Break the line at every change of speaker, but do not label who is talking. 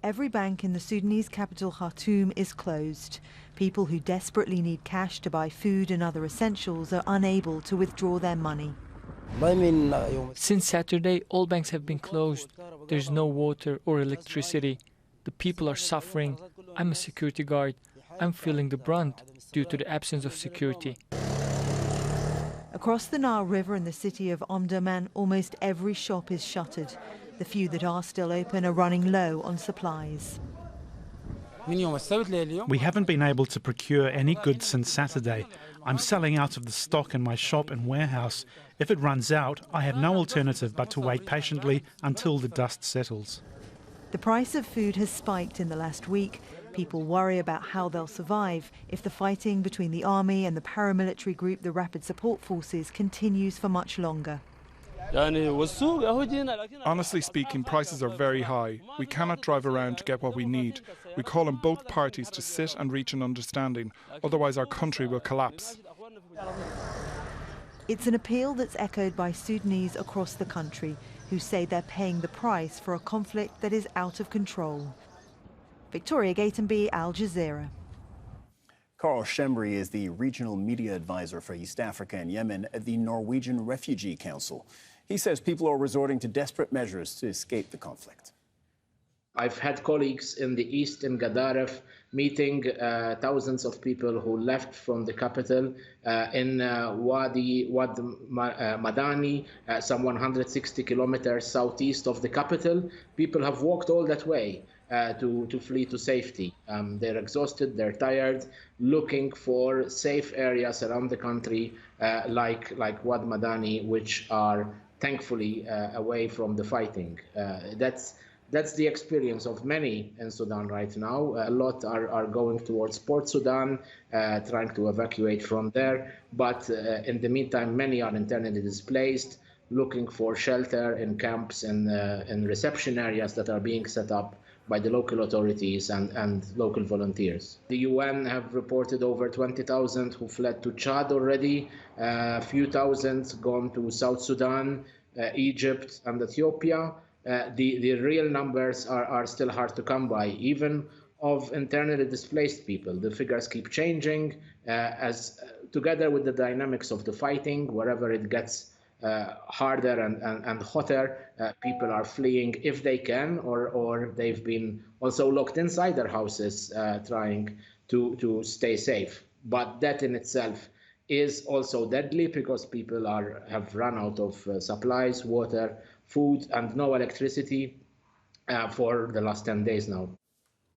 Every bank in the Sudanese capital Khartoum is closed. People who desperately need cash to buy food and other essentials are unable to withdraw their money.
Since Saturday, all banks have been closed. There's no water or electricity. The people are suffering. I'm a security guard. I'm feeling the brunt due to the absence of security.
Across the Nile River in the city of Omdurman, almost every shop is shuttered. The few that are still open are running low on supplies.
We haven't been able to procure any goods since Saturday. I'm selling out of the stock in my shop and warehouse. If it runs out, I have no alternative but to wait patiently until the dust settles.
The price of food has spiked in the last week. People worry about how they'll survive if the fighting between the army and the paramilitary group, the Rapid Support Forces, continues for much longer.
Honestly speaking, prices are very high. We cannot drive around to get what we need. We call on both parties to sit and reach an understanding, otherwise our country will collapse.
It's an appeal that's echoed by Sudanese across the country who say they're paying the price for a conflict that is out of control. Victoria Gatenby, Al Jazeera.
Karl Schembri is the regional media advisor for East Africa and Yemen at the Norwegian Refugee Council. He says people are resorting to desperate measures to escape the conflict.
I've had colleagues in the east in Gadaref meeting thousands of people who left from the capital in Wadi Madani, some 160 kilometers southeast of the capital. People have walked all that way to flee to safety. They're exhausted, they're tired, looking for safe areas around the country like Wadi Madani, which are thankfully away from the fighting. That's the experience of many in Sudan right now. A lot are going towards Port Sudan, trying to evacuate from there. But in the meantime, many are internally displaced, looking for shelter in camps and reception areas that are being set up by the local authorities and local volunteers. The UN have reported over 20,000 who fled to Chad already, a few thousand gone to South Sudan, Egypt and Ethiopia. The real numbers are still hard to come by, even of internally displaced people. The figures keep changing as together with the dynamics of the fighting, wherever it gets harder and hotter, people are fleeing if they can, or they've been also locked inside their houses trying to stay safe. But that in itself is also deadly because people have run out of supplies, water, food, and no electricity for the last 10 days now.